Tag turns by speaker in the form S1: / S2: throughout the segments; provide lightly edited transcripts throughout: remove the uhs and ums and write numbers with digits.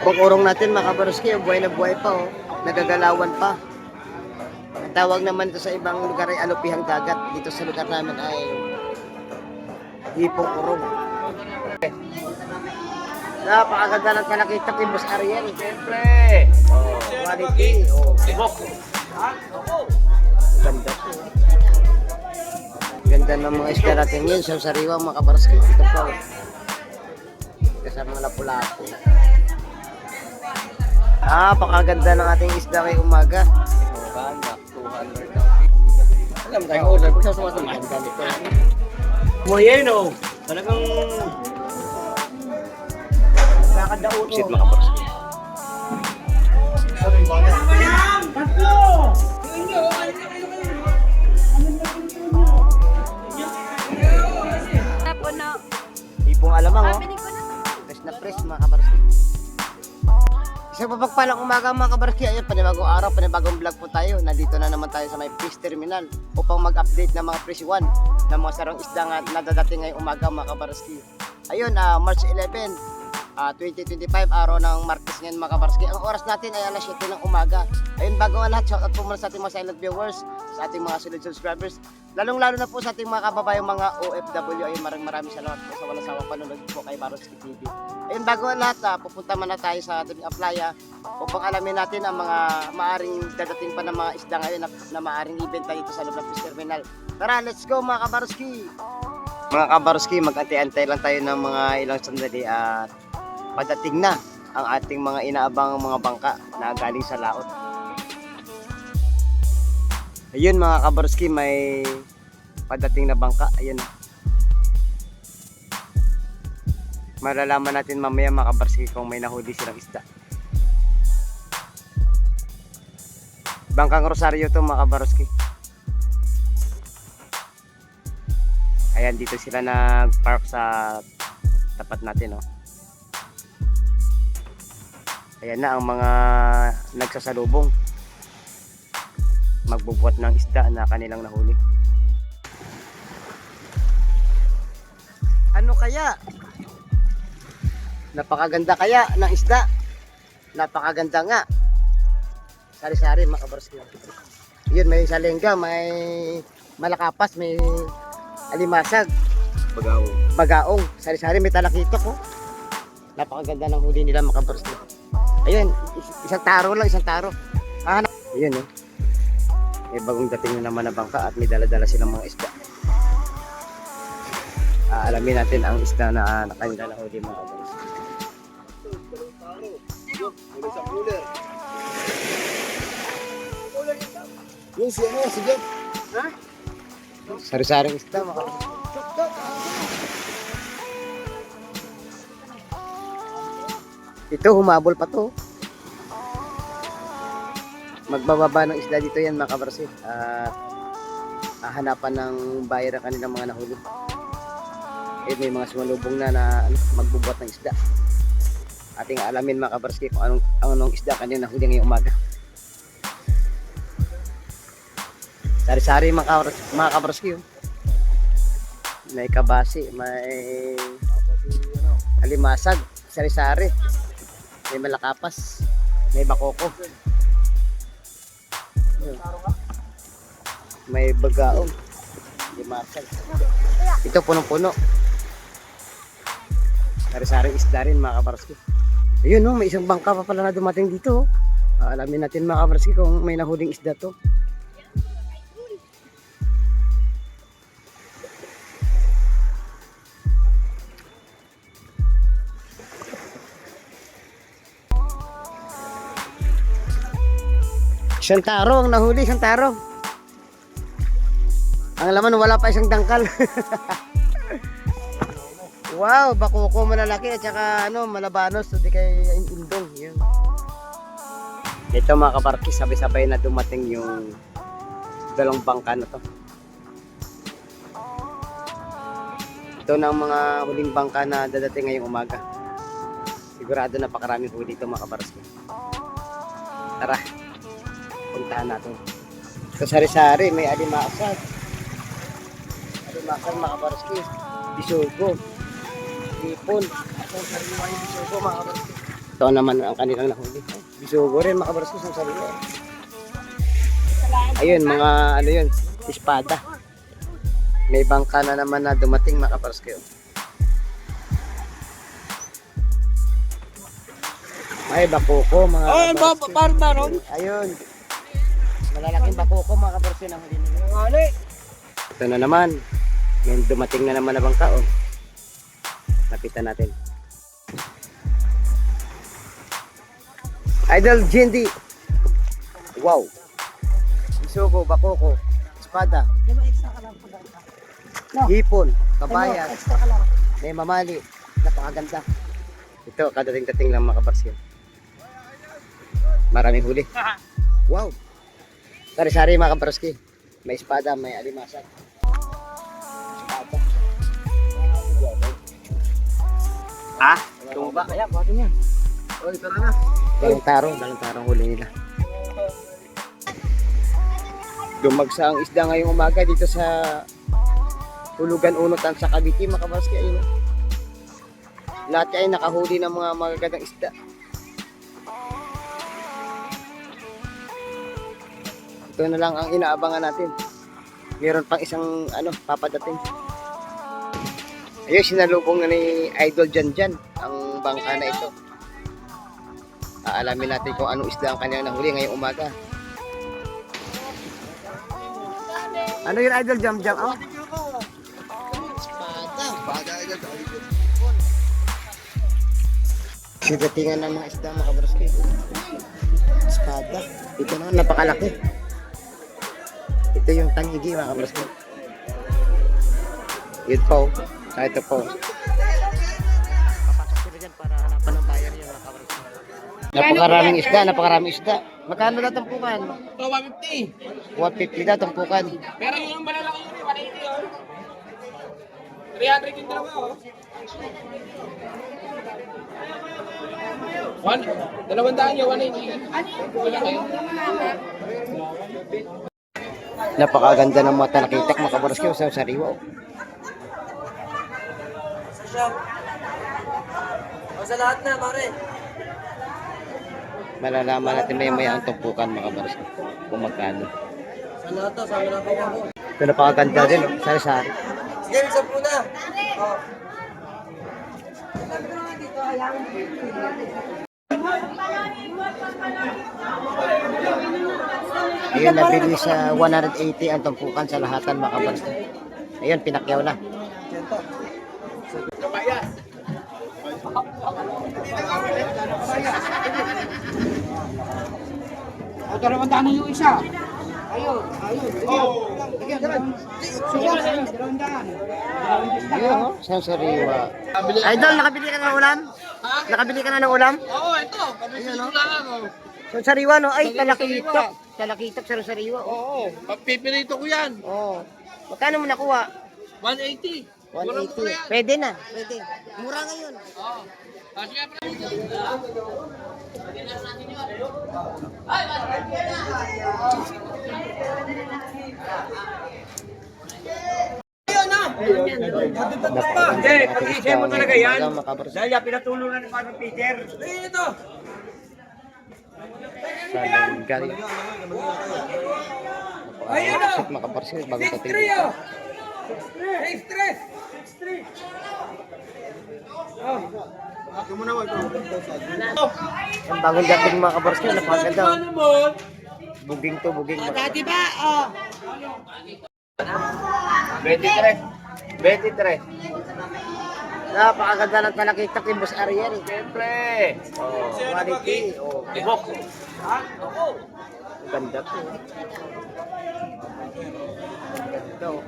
S1: Pag-urong natin mga kabaroski, buhay na buhay pa oh. Nagagalawan pa. Ang tawag naman ito sa ibang lugar ay alupihang dagat. Dito sa lugar namin ay hipong urong. Napakaganda ng kalakita kay Boss Ariel.
S2: Siyempre.
S1: Oh, quality. Oh,
S2: Tibok.
S1: ganda po. Ganda ng mga isda natin ngayon sa sariwa mga kabaroski. Ito po. Kasama ng lapu-lapu. Napakaganda ng ating isda kay umaga.
S2: Banda, 200 lang. Alam tayong order, kung saan sumasamahan ka dito. Moyeno, talagang kakadaot mo.
S1: Shit mga kabaroski. Ipong alamang oh. Fresh na fresh mga kabaroski. Isang papagpalang umaga mga kabaroski. Ayun, panibagong araw, panibagong vlog po tayo. Nandito na naman tayo sa may fish terminal upang mag-update ng mga fish 1 ng mga sarong isda nga nadadating ngayong umaga mga kabaroski. Ayun, March 11, 2025, araw ng Martes ngayon mga kabaroski. Ang oras natin ay alas 7 ng umaga. Ayun, bago ang lahat, shoutout po muna sa ating mga silent viewers, sa ating mga solid subscribers, lalong-lalo na po sa ating mga kababayang mga OFW. Ayun, maraming salamat po sa walang sawang panonood po kay Baroski TV. Ayun, bago ang lahat, pupunta muna tayo sa ating playa upang alamin natin ang mga maaring dadating pa ng mga isda ngayon na maaring ibenta dito sa loob ng fish terminal. Tara, let's go mga kabaroski! Mga kabaroski, mag-antay-antay lang tayo ng mga ilang sandali at padating na ang ating mga inaabang mga bangka na galing sa laot. Ayun mga kabaroski, may padating na bangka. Ayun. Malalaman natin mamaya mga kabaroski kung may nahuli silang isda. Bangkang Rosario to mga kabaroski. Ayan, dito sila nag-park sa tapat natin oh. Ayan na ang mga nagsasalubong, magbubuhat ng isda na kanilang nahuli. Ano kaya? Napakaganda kaya ng isda. Napakaganda nga. Sari-sari mga kabaroski. Yun, may salengga, may malakapas, may alimasag, bagaong, sari-sari, may talakitok oh. Napakaganda ng huli nila mga kabaroski. Ayun, isang taro lang, isang taro. Ayun oh. May bagong dating na naman na bangka at may dala-dala silang mga isda. Alamin natin ang isda na kanila na huli mga kabaroski.
S2: Yung siya mo, sige.
S1: Ha? Sari-saring isda mga kabaroski. Ito, humabol pa to. Magbababa ng isda dito yan mga kabaroski. Hahanapan ng buyer ang kanilang mga nahuli. Eh, may mga sumalubong na magbubuhat ng isda. Ating alamin mga kabaroski kung anong isda kanilang nahuli ngayong umaga. Sari-sari mga kabaroski. Oh. May kabasi, may alimasag, sari-sari. May malakapas, may bakoko, may bagaong, limasag. Ito punong-puno. Sari-saring isda rin mga kabaroski. Ayun no, may isang bangka pa pala na dumating dito. Alamin natin mga kabaroski kung may nahuling isda to. Isang taro ang nahuli, isang taro. Ang laman wala pa isang dangkal. Wow, bakoko malalaki at saka malabanos, hindi kay indong. Yun. Ito mga kabarki, sabay-sabay na dumating yung dalawang bangka na to. Ito na ang mga huling bangka na dadating ngayong umaga. Sigurado napakaraming huli dito mga kabarki. Tara. Puntahan natin. Sa sari-sari may alimasag. Alimasag mga kabaroski. Bisugo. Ipon. Ang sariwa yung bisugo mga kabaroski. Ito naman ang kanilang nahuli. Bisugo rin mga kabarsko sa sarili. Ayun, mga ano yun, espada. May bangka na naman na dumating mga kabarsko. May bakoko mga kabarsko.
S2: Baron.
S1: Ayun. Malalaking bakoko mga kabarsko na huli nila. Ito na naman. May dumating na naman na bangka. Oh. Lapitan natin. Idol Jindy. Wow. Isugo, bakoko, espada, hipon, kabayan, may mamali. Napakaganda. Ito, kadating-dating lang mga kabarsko. Maraming huli. Wow. Sari-sari mga kabarsko. May espada, may alimasag. Espada. Ah, tumba. Ayan, bakit niya? Oh, ito na. Dalang tarong huli nila. Dumagsa ang isda ngayong umaga dito sa Hulugan Unutan sa Cavite, mga kabarsko. Ayun. Lahat ay nakahuli ng mga magagandang isda. Ito na lang ang inaabangan natin. Meron pang isang papadating. Ayun, sinalubong na ni Idol Janjan ang bangka na ito. Aalamin natin kung anong isda ang kanyang nahuli ngayong umaga. Ano yun, Idol? Jam? Oh? Espada, Idol. Sigatingan ng mga isda, mga kabarsko. Espada. Ito naman, napakalaki. Ito yung tangigi, mga kabarsko. Yun po. Ito po. Papasok sila dyan para hanapan ng bayan yun, mga kabarsko. Napakaraming isda. Magkano na tampukan?
S2: 150.
S1: 150 na tampukan.
S2: Pero yung malalaki yun, 180 oh. 300 yung dalawa oh. 200 yung 180.
S1: Napakaganda ng mga talakitak, mga kabarsko sa sariwa.
S2: Sa lahat na, pare.
S1: Malalaman natin maya ang tumpukan, mga kabarsko. Kung magkano.
S2: Sa lahat na, sabi na ako.
S1: Ito napakaganda din, oh. Sari-sari.
S2: Sige, isa po na.
S1: Ayun, nabili sa 180 ang tumpukan sa lahatan, mga kabarsko. Ayun, pinakyaw na.
S2: O, 200 yung isa. Ayun.
S1: Ayun, oh. Sa sariwa. Idol, nakabili ka na ng ulam? Nakabili ka na ng ulam?
S2: Oo, ito. Pabili ko lang ako.
S1: Sa sariwa, no? Ay, talakitok. Talakitok sa sariwa.
S2: Oo, pipirito ko yan.
S1: Oh. Magkano mo nakuha?
S2: 180.
S1: 180. Pwede na. Pwede. Mura ngayon.
S2: Oo. Kasi nga pala.
S1: Hindi, pag-iisip mo talaga yan.
S2: Dahil pinatulungan ni Parang Peter. Ito.
S1: Sa Lenggal.
S2: Ayun o.
S1: Makabarsil, bago
S2: 6-3
S1: tating.
S2: o. 6-3. Oh. Ako mo naman ito.
S1: Ang bagong dating mga kabarsil, napakaganda. Buging to, buging.
S2: Dati ba? Oh. 23.
S1: Napakaganda ng talakitak ni Boss Ariel.
S2: Siyempre.
S1: Oh, quality. Oh,
S2: Tibok.
S1: ganda po. Ganda oh.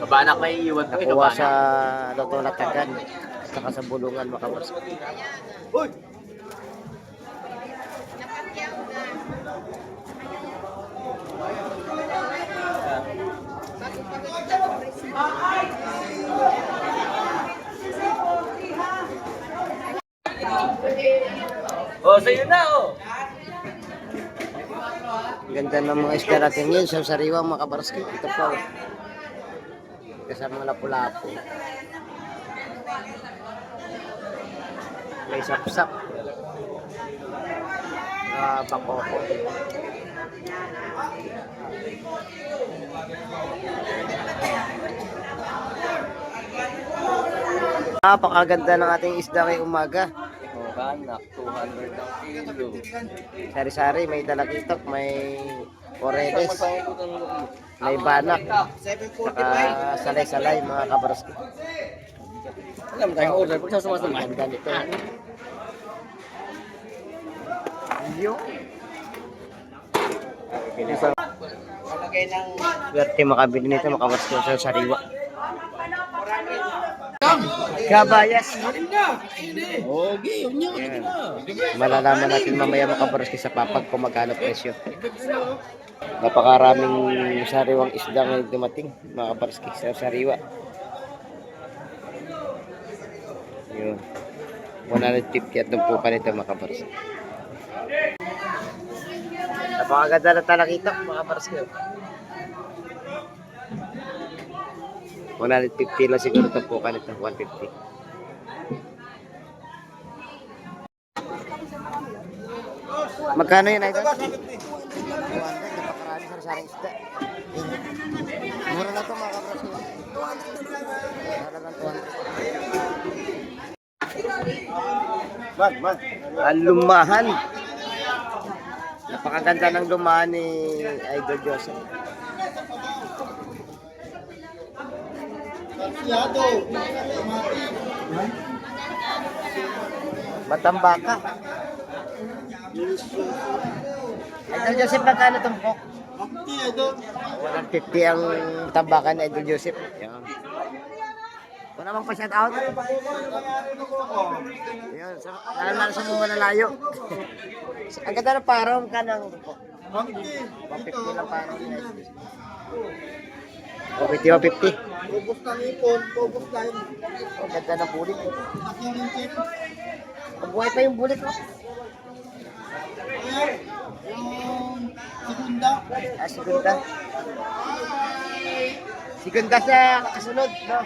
S2: Kabanak may iwan ko.
S1: Nakuha sa Loto Latagan. Saka sa Bulungan, Makabarsko.
S2: Uy! Oh, sa'yo na oh.
S1: Ganda ng mga isda natin ngayon sa sariwang Makabarsko. Ito po. sa mga lapu-lapu. May sapsap. Bakoko. Napakaganda ng ating isda ngayong umaga.
S2: Oh, banak, 200 ang kilo.
S1: Sari-sari, may talakitok, may oredes, may banak, saka salay-salay mga kabaroski.
S2: Alam mo tayong order, pag sumasamahan
S1: Ang ganito. Iyo. Swerte makabili nito, makabaroski sa sariwa. Kabayas.
S2: Okay, yun yun.
S1: Ayan. Malalaman natin mamaya makabaroski sa papag kung magkano presyo. Napakaraming sariwang isda ngayon dumating, mga kabaroski sa sariwa. Yun. 150 at tumpukan nito mga kabaroski. Napakaganda na talakitok mga kabaroski. 150 lang siguro tumpukan nito, 150. Magkano yun, Idol? 200, napakarami sari-saring isda. Mura na ito mga kabaroski. Halagang 200. Ang lumahan. Napakaganda ng lumahan ni Idol Joseph. Matambaka. Idol Joseph, magkano tumpok? 150 ang tambakan ni Idol Joseph. Yan. Wala bang pa-shout out? Yan, lalo sa mga nalayo. Ang ganda ng parang ka ng tumpok. 150 lang parang. 150.
S3: Ubus ng ipon, ubus na yun.
S1: Ang ganda ng bulit.
S3: Nakirinchip.
S1: Mabuhay pa yung bulit mo.
S3: Yung segunda.
S1: Segunda. Segunda sa kasunod, no?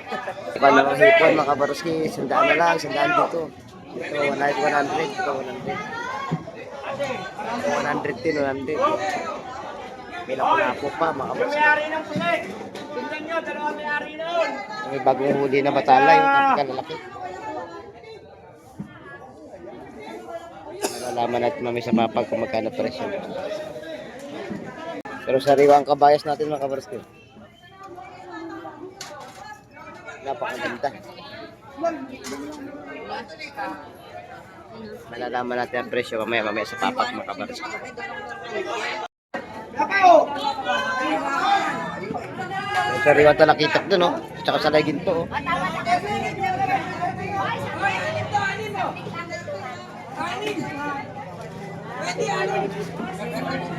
S1: Iba na ang hipon, mga kabaroski. Sandaan na lang, sandaan dito. Ito, 100, ito 100. 110, 100. May lapo-lapo pa, mga kabaroski. May bagong huli na batala, yung kalalaki. Malalaman natin mamaya sa papag kung magkano presyo. Pero sariwa ang kabayas natin mga kabaroski. Napakaganda. Malalaman natin ang presyo mamaya sa papag mga kabaroski. May sariwa talakitok dun, oh. Tsaka sa lagin to, oh.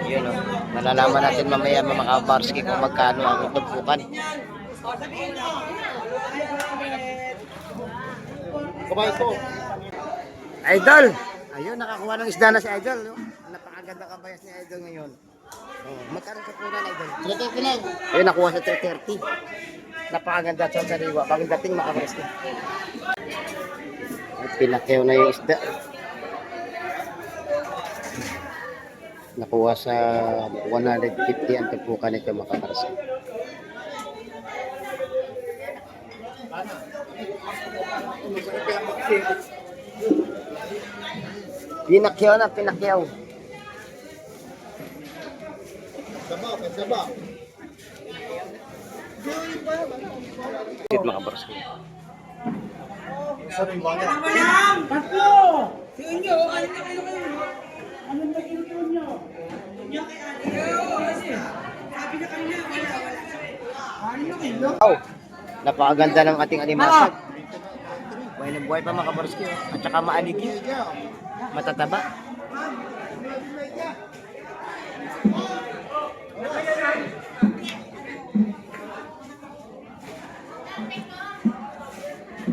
S1: Yun, oh. Malalaman natin mamaya mga kabaroski kung magkano ang tumpukan.
S3: Kabay ko.
S1: Idol! Ayun, nakakuha ng isda na si Idol, no? Napakaganda kabayas ni Idol ngayon. Oh, magkano sa punan, Idol?
S3: 330 lang.
S1: Ayun, nakuha sa 330. Napakaganda sa sariwa. Bagong dating makabaroski. Pinakyaw na yung isda. Nakuha sa 150 ang tumpukan nito mga kabaroski. Pinakyaw na, pinakyaw.
S3: Saba.
S1: Sit mga kabaroski. Oh, napakaganda ng ating alimasag. Buhay na buhay pa mga kabaroski, oh. At saka maaligi. Matataba.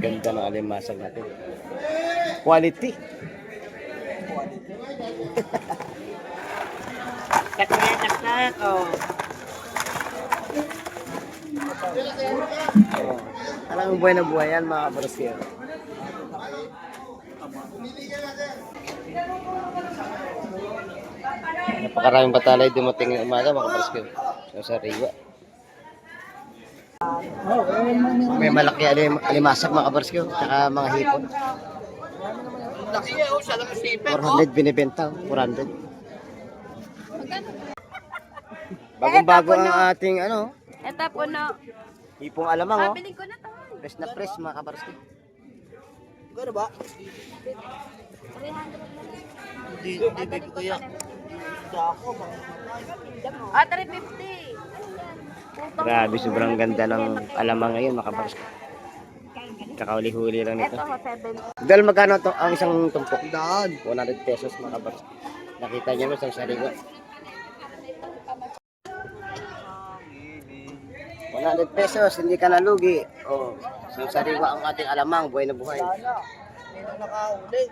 S1: Ganda ng alimasag natin. Quality. Tak. Oh. Oh. Alam mo buhay na buhay yan mga kabarski. Napakaraming batalay dumating ng umaga mga kabarski. Sa Sariwa. May malaki alimasag mga kabarski. Tsaka mga hipon.
S2: Laki niya, oh, siya lang ang sipet,
S1: 400 binibenta. 400. Bagong-bago ang ating ano.
S4: Ito po na.
S1: Hipong alamang oh.
S4: Pabiling ko na to.
S1: Fresh na fresh mga kabarski.
S2: Gano ba?
S4: 300 na.
S2: Hindi baby ko yan.
S4: Ah, 350.
S1: Grabe, sobrang ganda ng alamang ngayon mga kabarski. Kakauli-huli lang nito.
S4: Ito ho, 7.
S1: Dahil magkano to ang isang tumpok?
S2: Daan.
S1: 100 pesos mga kabarski. Nakita niyo no sa Sariwa. 100 pesos, hindi ka nalugi. Oh, sa Sariwa ang ating alamang, buhay na buhay.
S2: Hindi na nakahuli.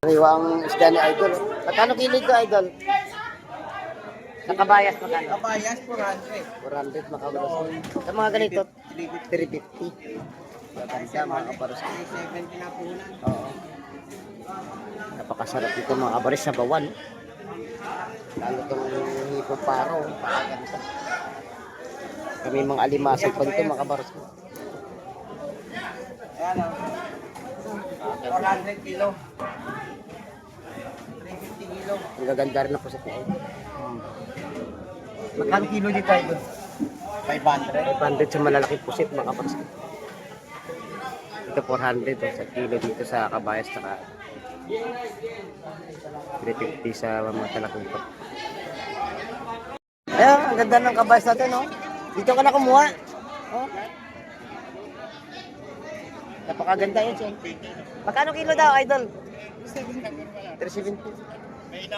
S1: Sariwa ang isda ni Idol. Magkano kilo ito, Idol? Sa kabayas magkano?
S2: Kabayas, 400.
S1: 400 mga kabarski. Sa mga ganito, 350. Ganda mga kabarski.
S2: 70 na punan.
S1: Oo. Napakasarap dito mga kabaris sa bawan. Lalo itong hipo paro. Napakaganda. Kami mga alimasag pa dito mga kabaris.
S2: Ayan o. 400 kilo. 350 kilo.
S1: Ang gaganda rin ako sa tiyan. Magkano kilo dito ito?
S2: 500.
S1: 500 sa malalaking pusit mga kabaris. Ito 400 sa kilo dito sa kabayas. Saka 350 sa mga talakong pa. Ayan, ang ganda ng kabayas natin, no? Dito ka na kumuha. Oh. Napakaganda yun, siya. Magkano kilo daw, Idol? 370.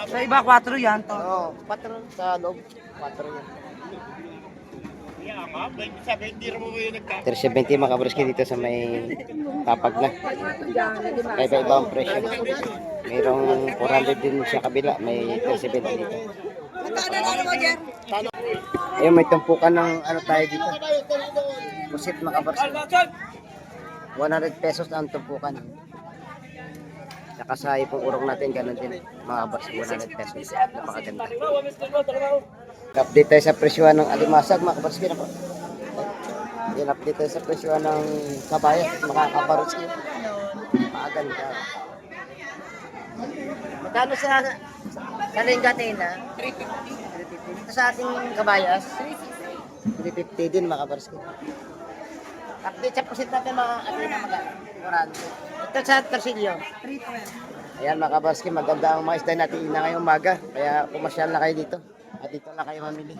S2: Sa iba, 4 yan to.
S1: Oo, 4 sa loob. 4 yan. 370 mga kabriski dito sa may tapag na. Iba-iba ang presyo. Mayroong 400 din sa kabila. May 370 dito. Ayun, may tumpukan ng ano tayo dito. Pusit mga kabriski. 100 pesos ang tumpukan. Saka sa ipong urong natin, ganun din. Mga kabriski, 100 pesos. Napakaganda. Update tayo sa presyohan ng alimasag, mga kabarski na po. Yan, update tayo sa presyohan ng kabayas, mga kabarski. Maganda. Magkano sa linggatin na? 350. Dito sa ating kabayas, 350 din, mga kabarski. Update sa pusit natin, mga atin na magkano. Ito sa Tarsilio. 312. Ayan, mga kabarski, maganda ang mga isda natin na ngayong umaga. Kaya pumasyal na kayo dito. At dito na kayo mamili.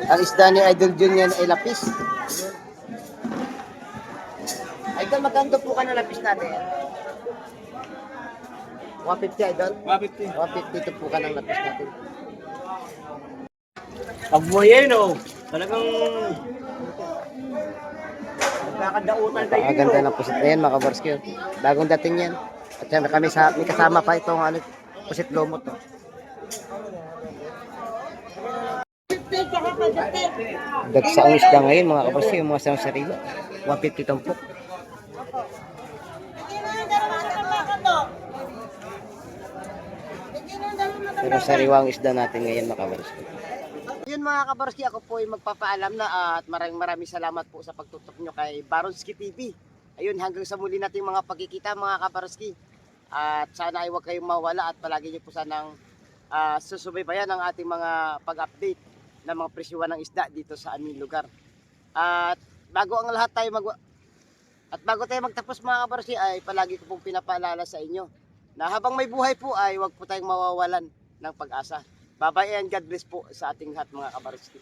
S1: Ang isda ni Idol Junior ay lapis. Idol, magkano po ka na lapis natin? 150, Idol? 150. 150 ito po ka ng lapis natin.
S2: Pag mo yan, oh. Talagang magkakadautan kayo.
S1: Ang ganda ng pusit na yan, mga kabarski. Bagong dating yan. At syempre kami may kasama pa itong ano, pusit lomot. Oh. Dagsa ang isda ngayon mga kabarski, yung mga Sariwa. 150 tampok. Pero sariwa ang isda natin ngayon mga kabarski. Yun mga kabarski, ako po ay magpapaalam na at maraming salamat po sa pagtutok nyo kay Baronski TV. Ayun, hanggang sa muli nating mga pagkikita mga kabarski. At sana ay huwag kayong mawala at palagi nyo po sanang susubaybayan ang ating mga pag-update ng mga presyuhan ng isda dito sa aming lugar. At bago tayo magtapos mga kabarski ay palagi ko pong pinapaalala sa inyo na habang may buhay po ay huwag po tayong mawawalan ng pag-asa. Bye-bye and God bless po sa ating lahat mga kabarski.